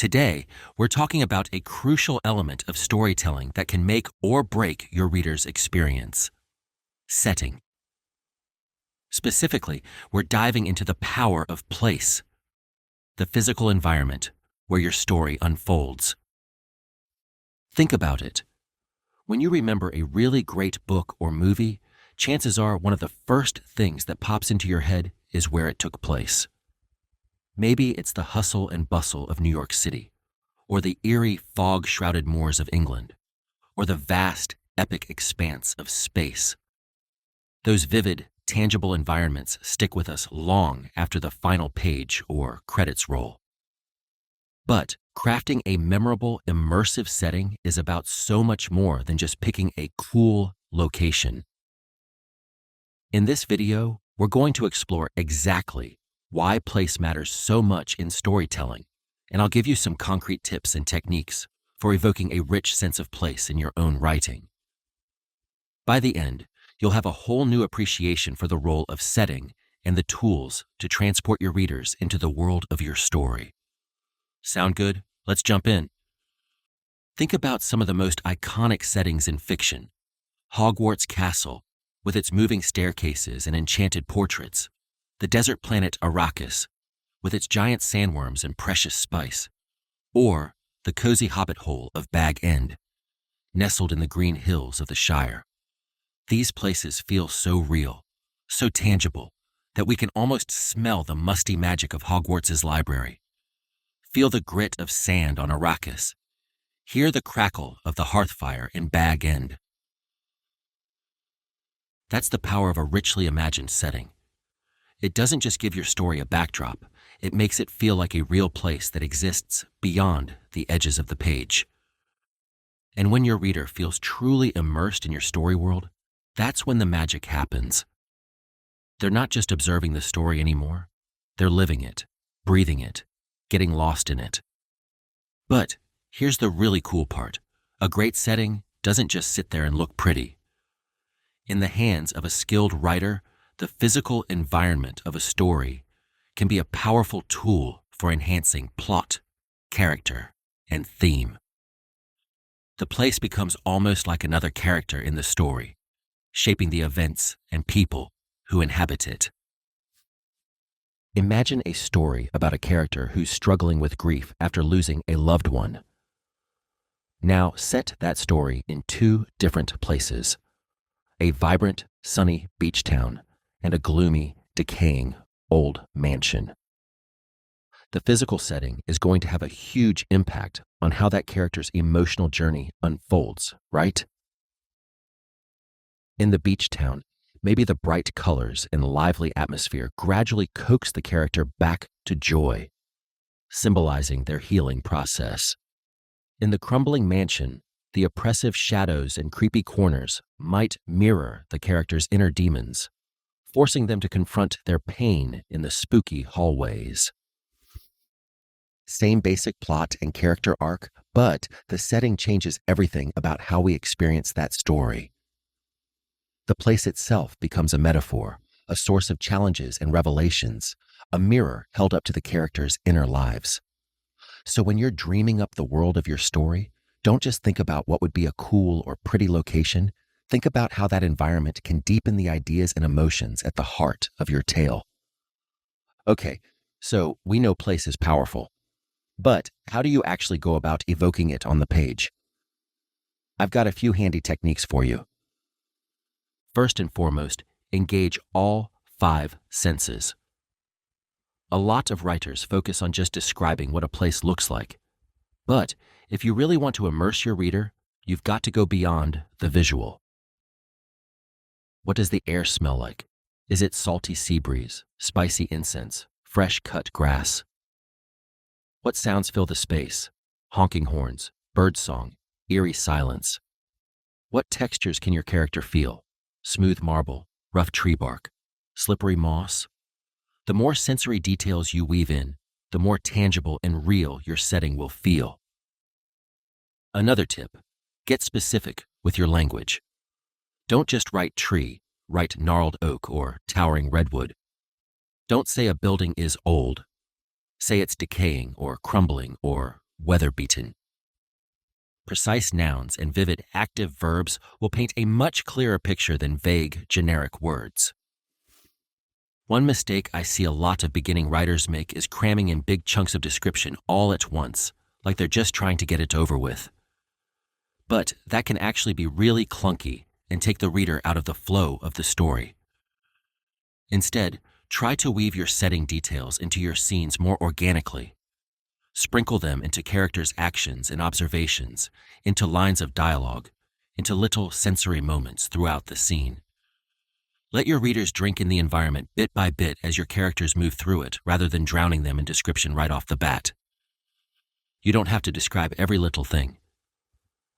Today, we're talking about a crucial element of storytelling that can make or break your reader's experience: setting. Specifically, we're diving into the power of place, the physical environment where your story unfolds. Think about it. When you remember a really great book or movie, chances are one of the first things that pops into your head is where it took place. Maybe it's the hustle and bustle of New York City, or the eerie fog-shrouded moors of England, or the vast, epic expanse of space. Those vivid, tangible environments stick with us long after the final page or credits roll. But crafting a memorable, immersive setting is about so much more than just picking a cool location. In this video, we're going to explore exactly why place matters so much in storytelling, and I'll give you some concrete tips and techniques for evoking a rich sense of place in your own writing. By the end, you'll have a whole new appreciation for the role of setting and the tools to transport your readers into the world of your story. Sound good? Let's jump in. Think about some of the most iconic settings in fiction. Hogwarts Castle, with its moving staircases and enchanted portraits. The desert planet Arrakis, with its giant sandworms and precious spice. Or the cozy hobbit hole of Bag End, nestled in the green hills of the Shire. These places feel so real, so tangible, that we can almost smell the musty magic of Hogwarts' library. Feel the grit of sand on Arrakis. Hear the crackle of the hearth fire in Bag End. That's the power of a richly imagined setting. It doesn't just give your story a backdrop, it makes it feel like a real place that exists beyond the edges of the page. And when your reader feels truly immersed in your story world, that's when the magic happens. They're not just observing the story anymore, they're living it, breathing it, getting lost in it. But here's the really cool part. A great setting doesn't just sit there and look pretty. In the hands of a skilled writer, the physical environment of a story can be a powerful tool for enhancing plot, character, and theme. The place becomes almost like another character in the story, shaping the events and people who inhabit it. Imagine a story about a character who's struggling with grief after losing a loved one. Now set that story in two different places: a vibrant, sunny beach town and a gloomy, decaying, old mansion. The physical setting is going to have a huge impact on how that character's emotional journey unfolds, right? In the beach town, maybe the bright colors and lively atmosphere gradually coax the character back to joy, symbolizing their healing process. In the crumbling mansion, the oppressive shadows and creepy corners might mirror the character's inner demons, forcing them to confront their pain in the spooky hallways. Same basic plot and character arc, but the setting changes everything about how we experience that story. The place itself becomes a metaphor, a source of challenges and revelations, a mirror held up to the characters' inner lives. So when you're dreaming up the world of your story, don't just think about what would be a cool or pretty location. Think about how that environment can deepen the ideas and emotions at the heart of your tale. Okay, so we know place is powerful, but how do you actually go about evoking it on the page? I've got a few handy techniques for you. First and foremost, engage all 5 senses. A lot of writers focus on just describing what a place looks like. But if you really want to immerse your reader, you've got to go beyond the visual. What does the air smell like? Is it salty sea breeze, spicy incense, fresh cut grass? What sounds fill the space? Honking horns, birdsong, eerie silence. What textures can your character feel? Smooth marble, rough tree bark, slippery moss? The more sensory details you weave in, the more tangible and real your setting will feel. Another tip: get specific with your language. Don't just write tree, write gnarled oak or towering redwood. Don't say a building is old. Say it's decaying or crumbling or weather-beaten. Precise nouns and vivid active verbs will paint a much clearer picture than vague, generic words. One mistake I see a lot of beginning writers make is cramming in big chunks of description all at once, like they're just trying to get it over with. But that can actually be really clunky and take the reader out of the flow of the story. Instead, try to weave your setting details into your scenes more organically. Sprinkle them into characters' actions and observations, into lines of dialogue, into little sensory moments throughout the scene. Let your readers drink in the environment bit by bit as your characters move through it, rather than drowning them in description right off the bat. You don't have to describe every little thing.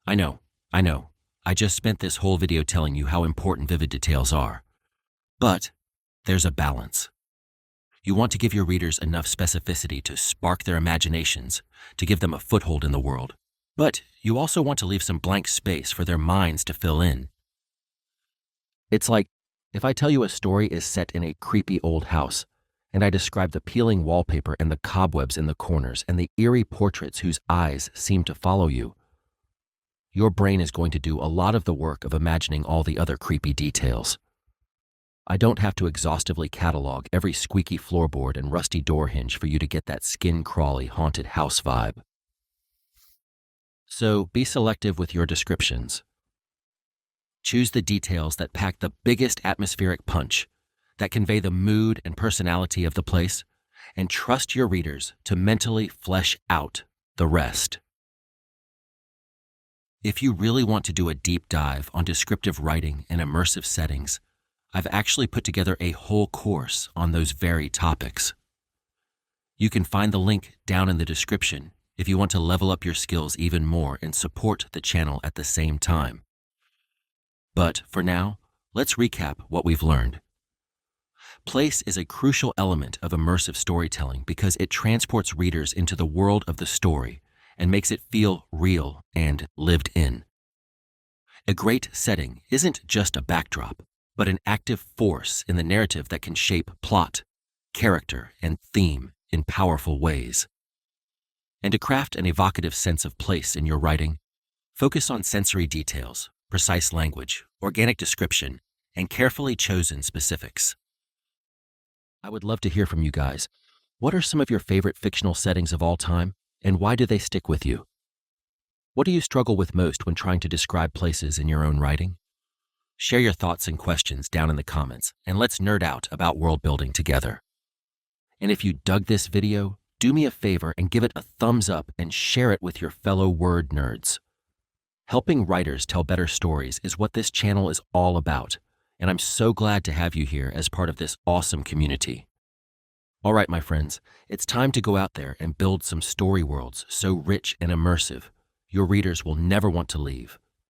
I know. I just spent this whole video telling you how important vivid details are. But there's a balance. You want to give your readers enough specificity to spark their imaginations, to give them a foothold in the world. But you also want to leave some blank space for their minds to fill in. It's like if I tell you a story is set in a creepy old house, and I describe the peeling wallpaper and the cobwebs in the corners and the eerie portraits whose eyes seem to follow you. Your brain is going to do a lot of the work of imagining all the other creepy details. I don't have to exhaustively catalog every squeaky floorboard and rusty door hinge for you to get that skin-crawly haunted house vibe. So be selective with your descriptions. Choose the details that pack the biggest atmospheric punch, that convey the mood and personality of the place, and trust your readers to mentally flesh out the rest. If you really want to do a deep dive on descriptive writing and immersive settings, I've actually put together a whole course on those very topics. You can find the link down in the description if you want to level up your skills even more and support the channel at the same time. But for now, let's recap what we've learned. Place is a crucial element of immersive storytelling because it transports readers into the world of the story and makes it feel real and lived in. A great setting isn't just a backdrop, but an active force in the narrative that can shape plot, character, and theme in powerful ways. And to craft an evocative sense of place in your writing, focus on sensory details, precise language, organic description, and carefully chosen specifics. I would love to hear from you guys. What are some of your favorite fictional settings of all time, and why do they stick with you? What do you struggle with most when trying to describe places in your own writing? Share your thoughts and questions down in the comments, and let's nerd out about world building together. And if you dug this video, do me a favor and give it a thumbs up and share it with your fellow word nerds. Helping writers tell better stories is what this channel is all about, and I'm so glad to have you here as part of this awesome community. All right, my friends, it's time to go out there and build some story worlds so rich and immersive, your readers will never want to leave.